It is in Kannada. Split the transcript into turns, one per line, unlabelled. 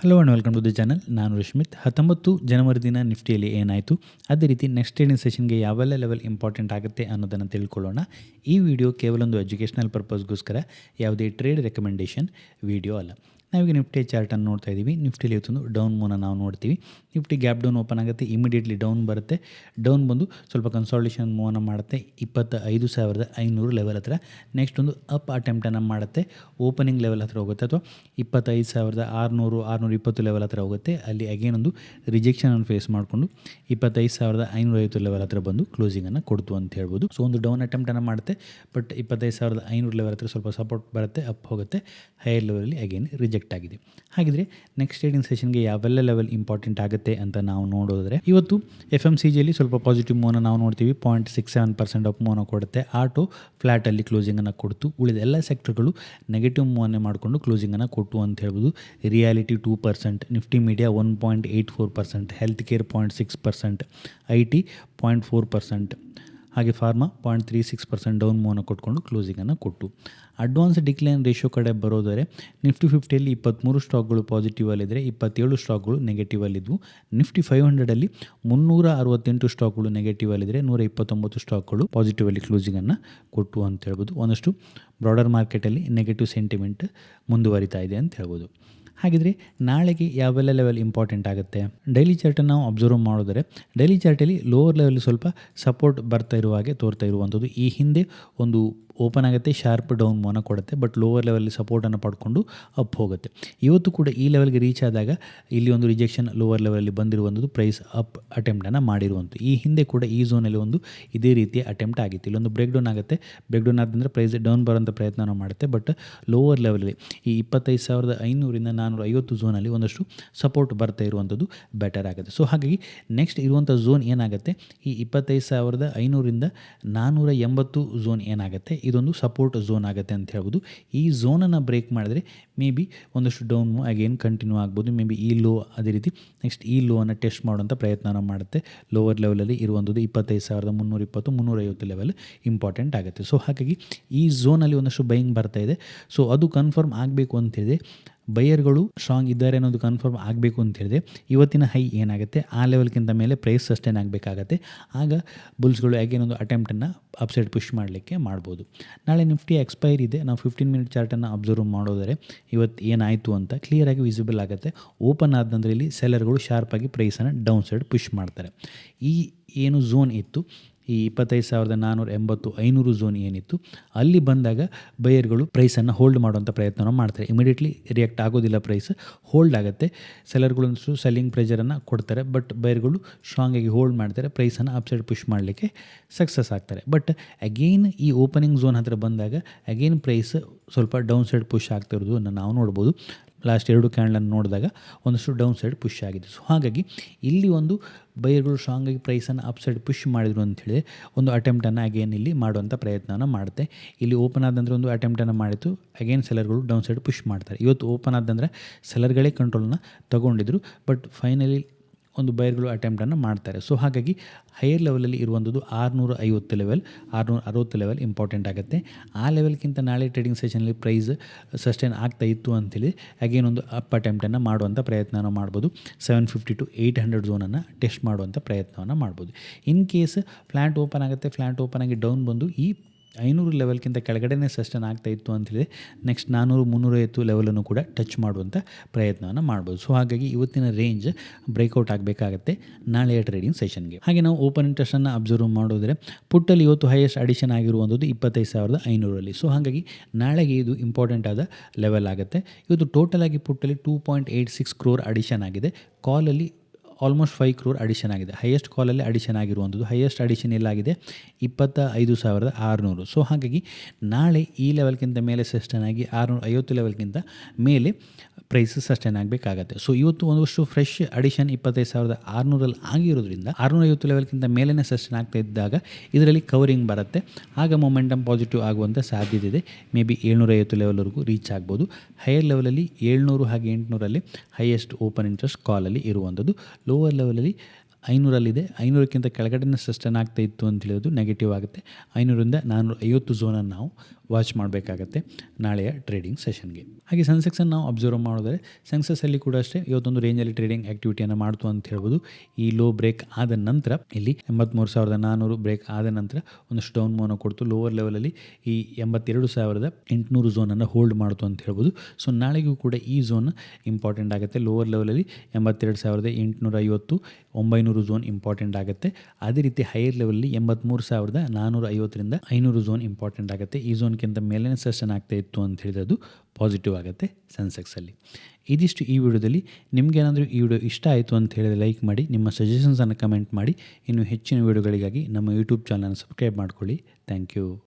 Hello and welcome to the channel. ನಾನು ರಶ್ಮಿತ್. 19 ಜನವರಿ ದಿನ ನಿಫ್ಟಿಯಲ್ಲಿ ಏನಾಯಿತು, ಅದೇ ರೀತಿ ನೆಕ್ಸ್ಟ್ ಟ್ರೇಡಿಂಗ್ ಸೆಷನ್ಗೆ ಯಾವೆಲ್ಲ ಲೆವೆಲ್ ಇಂಪಾರ್ಟೆಂಟ್ ಆಗುತ್ತೆ ಅನ್ನೋದನ್ನು ತಿಳ್ಕೊಳ್ಳೋಣ. ಈ ವಿಡಿಯೋ ಕೇವಲ ಒಂದು ಎಜುಕೇಷನಲ್ ಪರ್ಪಸ್ಗೋಸ್ಕರ, ಯಾವುದೇ ಟ್ರೇಡ್ ರೆಕಮೆಂಡೇಷನ್ ವಿಡಿಯೋ ಅಲ್ಲ. ನಾವೀಗ ನಿಫ್ಟಿ ಚಾರ್ಟನ್ನು ನೋಡ್ತಾ ಇದ್ದೀವಿ. ನಿಫ್ಟಿಲಿ ಇವತ್ತೊಂದು ಡೌನ್ ಮೂನ ನಾವು ನೋಡ್ತೀವಿ. ನಿಫ್ಟಿ ಗ್ಯಾಪ್ ಡೌನ್ ಓಪನ್ ಆಗುತ್ತೆ, ಇಮಿಡಿಯೇಟ್ಲಿ ಡೌನ್ ಬರುತ್ತೆ. ಡೌನ್ ಬಂದು ಸ್ವಲ್ಪ ಕನ್ಸಾಲ್ಟೇಷನ್ ಮೂವನ್ನ ಮಾಡುತ್ತೆ 25,500 ಲೆವೆಲ್ ಹತ್ರ. ನೆಕ್ಸ್ಟ್ ಒಂದು ಅಪ್ ಅಟೆಂಪ್ಟನ್ನು ಮಾಡುತ್ತೆ, ಓಪನಿಂಗ್ ಲೆವೆಲ್ ಹತ್ರ ಹೋಗುತ್ತೆ, ಅಥವಾ 25,600 620 ಲೆವೆಲ್ ಹತ್ರ ಹೋಗುತ್ತೆ. ಅಲ್ಲಿ ಅಗೇನ್ ಒಂದು ರಿಜೆಕ್ಷನನ್ನು ಫೇಸ್ ಮಾಡಿಕೊಂಡು 25,550 ಲೆವೆಲ್ ಹತ್ರ ಬಂದು ಕ್ಲೋಸಿಂಗನ್ನು ಕೊಡ್ತು ಅಂತ ಹೇಳ್ಬೋದು. ಸೊ ಒಂದು ಡೌನ್ ಅಟೆಂಪ್ಟನ್ನು ಮಾಡುತ್ತೆ, ಬಟ್ 25,500 ಲೆವೆಲ್ ಹತ್ರ ಸ್ವಲ್ಪ ಸಪೋರ್ಟ್ ಬರುತ್ತೆ, ಅಪ್ ಹೋಗುತ್ತೆ, ಹೈಯರ್ ಲೆವೆಲಲ್ಲಿ ಅಗೇನ್ ರಿಜೆಕ್ಟ್ ಆಗಿದೆ. ಹಾಗಿದ್ರೆ ನೆಕ್ಸ್ಟ್ ಟ್ರೇಡಿಂಗ್ ಸೆಷನ್ಗೆ ಯಾವೆಲ್ಲ ಲೆವೆಲ್ ಇಂಪಾರ್ಟೆಂಟ್ ಆಗುತ್ತೆ ಅಂತ ನಾವು ನೋಡೋದ್ರೆ, ಇವತ್ತು FMCGಯಲ್ಲಿ ಸ್ವಲ್ಪ ಪಾಸಿಟಿವ್ ಮೂವನ್ನ ನಾವು ನೋಡ್ತೀವಿ. 0.67% ಅಪ್ ಮೂವನ್ನ ಕೊಡುತ್ತೆ. ಆಟೋ ಫ್ಲಾಟಲ್ಲಿ ಕ್ಲೋಸಿಂಗನ್ನು ಕೊಡ್ತು. ಉಳಿದ ಎಲ್ಲ ಸೆಕ್ಟರ್ಗಳು ನೆಗೆಟಿವ್ ಮೂವನ್ನೇ ಮಾಡಿಕೊಂಡು ಕ್ಲೋಸಿಂಗನ್ನು ಕೊಟ್ಟು ಅಂತ ಹೇಳ್ಬೋದು. Reality 2%, Nifty media 1.84%, health care 0.6%, IT 0.4%, ಹಾಗೆ ಫಾರ್ಮಾ 0.36% ಡೌನ್ ಮೂವನ್ನ ಕೊಟ್ಕೊಂಡು ಕ್ಲೋಸಿಂಗನ್ನು ಕೊಟ್ಟು. ಅಡ್ವಾನ್ಸ್ ಡಿಕ್ಲೈನ್ ರೇಷಿಯೋ ಕಡೆ ಬರೋದರೆ, ನಿಫ್ಟಿ 50ಯಲ್ಲಿ 23 ಸ್ಟಾಕ್ಗಳು ಪಾಸಿಟಿವಲ್ಲಿದ್ದರೆ 27 ಸ್ಟಾಕ್ಗಳು ನೆಗೆಟಿವಲ್ಲಿದ್ದವು. ನಿಫ್ಟಿ 500ಅಲ್ಲಿ 368 ಸ್ಟಾಕ್ಗಳು ನೆಗೆಟಿವಲ್ಲಿದ್ದರೆ 129 ಸ್ಟಾಕ್ಗಳು ಪಾಸಿಟಿವಲ್ಲಿ ಕ್ಲೋಸಿಂಗನ್ನು ಕೊಟ್ಟು ಅಂತ ಹೇಳ್ಬೋದು. ಒಂದಷ್ಟು ಬ್ರಾಡರ್ ಮಾರ್ಕೆಟಲ್ಲಿ ನೆಗೆಟಿವ್ ಸೆಂಟಿಮೆಂಟ್ ಮುಂದುವರಿತಾ ಇದೆ ಅಂತ ಹೇಳ್ಬೋದು. ಹಾಗಿದ್ರೆ ನಾಳೆಗೆ ಯಾವೆಲ್ಲ ಲೆವೆಲ್ ಇಂಪಾರ್ಟೆಂಟ್ ಆಗುತ್ತೆ? ಡೈಲಿ ಚಾರ್ಟನ್ನು ನಾವು ಅಬ್ಸರ್ವ್ ಮಾಡಿದರೆ, ಡೈಲಿ ಚಾರ್ಟಲ್ಲಿ ಲೋವರ್ ಲೆವೆಲ್ ಸ್ವಲ್ಪ ಸಪೋರ್ಟ್ ಬರ್ತಾ ಇರುವ ಹಾಗೆ ತೋರ್ತಾ ಇರುವಂಥದ್ದು. ಈ ಹಿಂದೆ ಒಂದು ಓಪನ್ ಆಗುತ್ತೆ, ಶಾರ್ಪ್ ಡೌನ್ ಮೂವನ್ನ ಕೊಡುತ್ತೆ, ಬಟ್ ಲೋವರ್ ಲೆವೆಲ್ಲಿ ಸಪೋರ್ಟನ್ನು ಪಡ್ಕೊಂಡು ಅಪ್ ಹೋಗುತ್ತೆ. ಇವತ್ತು ಕೂಡ ಈ ಲೆವೆಲ್ಗೆ ರೀಚ್ ಆದಾಗ ಇಲ್ಲಿ ಒಂದು ರಿಜೆಕ್ಷನ್ ಲೋವರ್ ಲೆವೆಲಲ್ಲಿ ಬಂದಿರುವಂಥದ್ದು, ಪ್ರೈಸ್ ಅಪ್ ಅಟೆಂಪ್ಟನ್ನು ಮಾಡಿರುವಂಥದ್ದು. ಈ ಹಿಂದೆ ಕೂಡ ಈ ಝೋನಲ್ಲಿ ಒಂದು ಇದೇ ರೀತಿಯ ಅಟೆಂಪ್ಟ್ ಆಗಿತ್ತು. ಇಲ್ಲೊಂದು ಬ್ರೇಕ್ ಡೌನ್ ಆಗುತ್ತೆ, ಬ್ರೇಕ್ ಡೌನ್ ಆದಂದರೆ ಪ್ರೈಸ್ ಡೌನ್ ಬರೋಂಥ ಪ್ರಯತ್ನ ಮಾಡುತ್ತೆ, ಬಟ್ ಲೋವರ್ ಲೆವೆಲಲ್ಲಿ ಈ 25,500ರಿಂದ 450 ಝೋನಲ್ಲಿ ಒಂದಷ್ಟು ಸಪೋರ್ಟ್ ಬರ್ತಾ ಇರುವಂಥದ್ದು ಬೆಟರ್ ಆಗುತ್ತೆ. ಸೊ ಹಾಗಾಗಿ ನೆಕ್ಸ್ಟ್ ಇರುವಂಥ ಝೋನ್ ಏನಾಗುತ್ತೆ, ಈ 25,500ರಿಂದ 480 ಝೋನ್ ಏನಾಗುತ್ತೆ, ಇದೊಂದು ಸಪೋರ್ಟ್ ಝೋನ್ ಆಗುತ್ತೆ ಅಂತ ಹೇಳ್ಬೋದು. ಈ ಝೋನನ್ನು ಬ್ರೇಕ್ ಮಾಡಿದ್ರೆ ಮೇ ಬಿ ಒಂದಷ್ಟು ಡೌನ್ ಅಗೇನ್ ಕಂಟಿನ್ಯೂ ಆಗ್ಬೋದು. ಮೇ ಬಿ ಈ ಲೋ, ಅದೇ ರೀತಿ ನೆಕ್ಸ್ಟ್ ಈ ಲೋವನ್ನು ಟೆಸ್ಟ್ ಮಾಡುವಂಥ ಪ್ರಯತ್ನ ಮಾಡುತ್ತೆ. ಲೋವರ್ ಲೆವೆಲಲ್ಲಿ ಇರುವಂಥದ್ದು 25,320 350 ಲೆವೆಲ್ ಇಂಪಾರ್ಟೆಂಟ್ ಆಗುತ್ತೆ. ಸೊ ಹಾಗಾಗಿ ಈ ಝೋನಲ್ಲಿ ಒಂದಷ್ಟು ಬೈಯಿಂಗ್ ಬರ್ತಾ ಇದೆ. ಸೊ ಅದು ಕನ್ಫರ್ಮ್ ಆಗಬೇಕು ಅಂತೇಳಿದೆ, ಬೈಯರ್ಗಳು ಸ್ಟ್ರಾಂಗ್ ಇದ್ದಾರೆ ಅನ್ನೋದು ಕನ್ಫರ್ಮ್ ಆಗಬೇಕು ಅಂತ ಹೇಳಿದೆ, ಇವತ್ತಿನ ಹೈ ಏನಾಗುತ್ತೆ ಆ ಲೆವೆಲ್ಗಿಂತ ಮೇಲೆ ಪ್ರೈಸ್ ಸಸ್ಟೈನ್ ಆಗಬೇಕಾಗತ್ತೆ. ಆಗ ಬುಲ್ಸ್ಗಳು ಅಗೇನ್ ಒಂದು ಅಟೆಂಪ್ಟನ್ನು ಅಪ್ಸೈಡ್ ಪುಷ್ ಮಾಡಲಿಕ್ಕೆ ಮಾಡ್ಬೋದು. ನಾಳೆ ನಿಫ್ಟಿ ಎಕ್ಸ್ಪೈರ್ ಇದೆ. ನಾವು 15 ಮಿನಿಟ್ ಚಾರ್ಟನ್ನು ಅಬ್ಸರ್ವ್ ಮಾಡೋದರೆ ಇವತ್ತು ಏನಾಯಿತು ಅಂತ ಕ್ಲಿಯರಾಗಿ ವಿಸಿಬಲ್ ಆಗುತ್ತೆ. ಓಪನ್ ಆದ ನಂತರ ಇಲ್ಲಿ ಸೆಲ್ಲರ್ಗಳು ಶಾರ್ಪಾಗಿ ಪ್ರೈಸನ್ನು ಡೌನ್ ಸೈಡ್ ಪುಷ್ ಮಾಡ್ತಾರೆ. ಈ ಏನು ಝೋನ್ ಇತ್ತು, ಈ 25,480 500 ಝೋನ್ ಏನಿತ್ತು, ಅಲ್ಲಿ ಬಂದಾಗ ಬೈಯರ್ಗಳು ಪ್ರೈಸನ್ನು ಹೋಲ್ಡ್ ಮಾಡುವಂಥ ಪ್ರಯತ್ನವನ್ನು ಮಾಡ್ತಾರೆ. ಇಮಿಡಿಯೇಟ್ಲಿ ರಿಯಾಕ್ಟ್ ಆಗೋದಿಲ್ಲ, ಪ್ರೈಸ್ ಹೋಲ್ಡ್ ಆಗುತ್ತೆ. ಸೆಲ್ಲರ್ಗಳಂತೂ ಸೆಲ್ಲಿಂಗ್ ಪ್ರೆಷರನ್ನು ಕೊಡ್ತಾರೆ, ಬಟ್ ಬೈಯರ್ಗಳು ಸ್ಟ್ರಾಂಗಾಗಿ ಹೋಲ್ಡ್ ಮಾಡ್ತಾರೆ, ಪ್ರೈಸನ್ನು ಅಪ್ಸೈಡ್ ಪುಷ್ ಮಾಡಲಿಕ್ಕೆ ಸಕ್ಸಸ್ ಆಗ್ತಾರೆ. ಬಟ್ ಅಗೇನ್ ಈ ಓಪನಿಂಗ್ ಝೋನ್ ಹತ್ರ ಬಂದಾಗ ಅಗೇನ್ ಪ್ರೈಸ್ ಸ್ವಲ್ಪ ಡೌನ್ ಸೈಡ್ ಪುಷ್ ಆಗ್ತಾ ಇರೋದನ್ನು ನಾವು ನೋಡ್ಬೋದು. ಲಾಸ್ಟ್ 2 ಕ್ಯಾಂಡಲನ್ನು ನೋಡಿದಾಗ ಒಂದಷ್ಟು ಡೌನ್ ಸೈಡ್ ಪುಷ್ ಆಗಿದೆ. ಸೊ ಹಾಗಾಗಿ ಇಲ್ಲಿ ಒಂದು ಬೈಯರ್ಗಳು ಸ್ಟ್ರಾಂಗಾಗಿ ಪ್ರೈಸನ್ನು ಅಪ್ ಸೈಡ್ ಪುಷ್ ಮಾಡಿದ್ರು ಅಂಥೇಳಿ ಒಂದು ಅಟೆಂಪ್ಟನ್ನು ಅಗೇನ್ ಇಲ್ಲಿ ಮಾಡುವಂಥ ಪ್ರಯತ್ನವನ್ನು ಮಾಡುತ್ತೆ. ಇಲ್ಲಿ ಓಪನ್ ಆದಂದರೆ ಒಂದು ಅಟೆಂಪ್ಟನ್ನು ಮಾಡಿತ್ತು, ಅಗೇನ್ ಸೆಲ್ಲರ್ಗಳು ಡೌನ್ ಸೈಡ್ ಪುಷ್ ಮಾಡ್ತಾರೆ. ಇವತ್ತು ಓಪನ್ ಆದಂದರೆ ಸೆಲ್ಲರ್ಗಳೇ ಕಂಟ್ರೋಲನ್ನು ತಗೊಂಡಿದ್ರು, ಬಟ್ ಫೈನಲಿ ಒಂದು ಬೈಯರ್ಗಳು ಅಟೆಂಪ್ಟನ್ನು ಮಾಡ್ತಾರೆ. ಸೊ ಹಾಗಾಗಿ ಹೈಯರ್ ಲೆವೆಲಲ್ಲಿ ಇರುವಂಥದ್ದು 650 ಲೆವೆಲ್, 660 ಲೆವೆಲ್ ಇಂಪಾರ್ಟೆಂಟ್ ಆಗುತ್ತೆ. ಆ ಲೆವೆಲ್ಗಿಂತ ನಾಳೆ ಟ್ರೇಡಿಂಗ್ ಸೆಷನಲ್ಲಿ ಪ್ರೈಸ್ ಸಸ್ಟೈನ್ ಆಗ್ತಾ ಇತ್ತು ಅಂಥೇಳಿ ಅಗೇನ್ ಒಂದು ಅಪ್ ಅಟೆಂಪ್ಟನ್ನು ಮಾಡುವಂಥ ಪ್ರಯತ್ನ ಮಾಡ್ಬೋದು. 750 to 800 ಝೋನನ್ನು ಟೆಸ್ಟ್ ಮಾಡುವಂಥ ಪ್ರಯತ್ನವನ್ನು ಮಾಡ್ಬೋದು. ಇನ್ ಕೇಸ್ ಫ್ಲ್ಯಾಟ್ ಓಪನ್ ಆಗುತ್ತೆ, ಫ್ಲ್ಯಾಟ್ ಓಪನ್ ಆಗಿ ಡೌನ್ ಬಂದು ಈ 500 ಲೆವೆಲ್ಗಿಂತ ಕೆಳಗಡೆನೇ ಸಸ್ಟೈನ್ ಆಗ್ತಾ ಇತ್ತು ಅಂಥೇಳಿ ನೆಕ್ಸ್ಟ್ 400 350 ಲೆವೆಲನ್ನು ಕೂಡ ಟಚ್ ಮಾಡುವಂಥ ಪ್ರಯತ್ನವನ್ನು ಮಾಡ್ಬೋದು. ಸೊ ಹಾಗಾಗಿ ಇವತ್ತಿನ ರೇಂಜ್ ಬ್ರೇಕೌಟ್ ಆಗಬೇಕಾಗತ್ತೆ ನಾಳೆಯ ಟ್ರೇಡಿಂಗ್ ಸೆಷನ್ಗೆ. ಹಾಗೆ ನಾವು ಓಪನ್ ಇಂಟ್ರೆಸ್ಟನ್ನು ಅಬ್ಸರ್ವ್ ಮಾಡಿದ್ರೆ, ಪುಟ್ಟಲ್ಲಿ ಇವತ್ತು ಹೈಯೆಸ್ಟ್ ಅಡಿಷನ್ ಆಗಿರುವಂಥದ್ದು 25,500ಅಲ್ಲಿ. ಸೊ ಹಾಗಾಗಿ ನಾಳೆಗೆ ಇದು ಇಂಪಾರ್ಟೆಂಟ್ ಆದ ಲೆವೆಲ್ ಆಗುತ್ತೆ. ಇವತ್ತು ಟೋಟಲ್ ಆಗಿ ಪುಟ್ಟಲ್ಲಿ 2.86 crore ಅಡಿಷನ್ ಆಗಿದೆ. ಕಾಲಲ್ಲಿ ಆಲ್ಮೋಸ್ಟ್ 5 crore ಅಡಿಷನ್ ಆಗಿದೆ. ಹೈಯೆಸ್ಟ್ ಕಾಲಲ್ಲಿ ಅಡಿಷನ್ ಆಗಿರುವಂಥದ್ದು. ಹೈಯೆಸ್ಟ್ ಅಡಿಷನ್ ಎಲ್ಲಾಗಿದೆ 25,600. ಸೊ ಹಾಗಾಗಿ ನಾಳೆ ಈ ಲೆವೆಲ್ಗಿಂತ ಮೇಲೆ ಸಸ್ಟೈನ್ ಆಗಿ 650 ಲೆವೆಲ್ಗಿಂತ ಮೇಲೆ ಪ್ರೈಸ್ ಸಸ್ಟೈನ್ ಆಗಬೇಕಾಗತ್ತೆ. ಸೊ ಇವತ್ತು ಒಂದಷ್ಟು ಫ್ರೆಶ್ ಅಡಿಷನ್ 25,600 ಆಗಿರೋದ್ರಿಂದ 650 ಲೆವೆಲ್ಗಿಂತ ಮೇಲೇ ಸಸ್ಟೈನ್ ಆಗ್ತಾ ಇದ್ದಾಗ ಇದರಲ್ಲಿ ಕವರಿಂಗ್ ಬರುತ್ತೆ. ಆಗ ಮೊಮೆಂಟಮ್ ಪಾಸಿಟಿವ್ ಆಗುವಂಥ ಸಾಧ್ಯತೆ ಇದೆ. ಮೇ ಬಿ 750 ಲೆವೆಲ್ವರೆಗೂ ರೀಚ್ ಆಗ್ಬೋದು. ಹೈಯರ್ ಲೆವೆಲಲ್ಲಿ 700 ಹಾಗೆ 800ಅಲ್ಲಿ ಹೈಯೆಸ್ಟ್ ಓಪನ್ ಇಂಟ್ರೆಸ್ಟ್ ಕಾಲಲ್ಲಿ ಇರುವಂಥದ್ದು. ಲೋವರ್ ಲೆವೆಲಲ್ಲಿ 500ರಲ್ಲಿದೆ. 500ಕ್ಕಿಂತ ಕೆಳಗಡೆನೇ ಸಸ್ಟೈನ್ ಆಗ್ತಾ ಇತ್ತು ಅಂತ ಹೇಳೋದು ನೆಗೆಟಿವ್ ಆಗುತ್ತೆ. 500ರಿಂದ 450 ಝೋನನ್ನು ನಾವು ವಾಚ್ ಮಾಡಬೇಕಾಗತ್ತೆ ನಾಳೆಯ ಟ್ರೇಡಿಂಗ್ ಸೆಷನ್ಗೆ. ಹಾಗೆ ಸೆನ್ಸೆಕ್ಸನ್ನು ನಾವು ಅಬ್ಸರ್ವ್ ಮಾಡಿದ್ರೆ ಸೆನ್ಸೆಕ್ಸಲ್ಲಿ ಕೂಡ ಅಷ್ಟೇ ಇವತ್ತೊಂದು ರೇಂಜಲ್ಲಿ ಟ್ರೇಡಿಂಗ್ ಆ್ಯಕ್ಟಿವಿಟಿಯನ್ನು ಮಾಡ್ತು ಅಂತ ಹೇಳ್ಬೋದು. ಈ ಲೋ ಬ್ರೇಕ್ ಆದ ನಂತರ ಇಲ್ಲಿ 83,400 ಬ್ರೇಕ್ ಆದ ನಂತರ ಒಂದಷ್ಟು ಡೌನ್ ಮೂವ್ನ ಕೊಡ್ತು. ಲೋವರ್ ಲೆವೆಲಲ್ಲಿ ಈ 82,800 ಝೋನನ್ನು ಹೋಲ್ಡ್ ಮಾಡ್ತು ಅಂತ ಹೇಳ್ಬೋದು. ಸೊ ನಾಳೆಗೂ ಕೂಡ ಈ ಝೋನ್ ಇಂಪಾರ್ಟೆಂಟ್ ಆಗುತ್ತೆ. ಲೋವರ್ ಲೆವೆಲಲ್ಲಿ 82,850 900 ಝೋನ್ ಇಂಪಾರ್ಟೆಂಟ್ ಆಗುತ್ತೆ. ಅದೇ ರೀತಿ ಹೈಯರ್ ಲೆವೆಲಲ್ಲಿ 83,450ರಿಂದ 500 ಝೋನ್ ಇಂಪಾರ್ಟೆಂಟ್ ಆಗುತ್ತೆ. ಈ ಝೋನ್ಗಿಂತ ಮೇಲಿನ ಸೆಷನ್ ಆಗ್ತಾ ಇತ್ತು ಅಂತ ಹೇಳಿದ್ರೆ ಅದು ಪಾಸಿಟಿವ್ ಆಗುತ್ತೆ ಸೆನ್ಸೆಕ್ಸಲ್ಲಿ. ಇದಿಷ್ಟು ಈ ವಿಡಿಯೋದಲ್ಲಿ. ನಿಮಗೇನಾದರೂ ಈ ವಿಡಿಯೋ ಇಷ್ಟ ಆಯಿತು ಅಂತ ಹೇಳಿದ್ರೆ ಲೈಕ್ ಮಾಡಿ, ನಿಮ್ಮ ಸಜೆಷನ್ಸನ್ನು ಕಮೆಂಟ್ ಮಾಡಿ. ಇನ್ನು ಹೆಚ್ಚಿನ ವಿಡಿಯೋಗಳಿಗಾಗಿ ನಮ್ಮ ಯೂಟ್ಯೂಬ್ ಚಾನಲ್ನ ಸಬ್ಸ್ಕ್ರೈಬ್ ಮಾಡ್ಕೊಳ್ಳಿ. Thank you.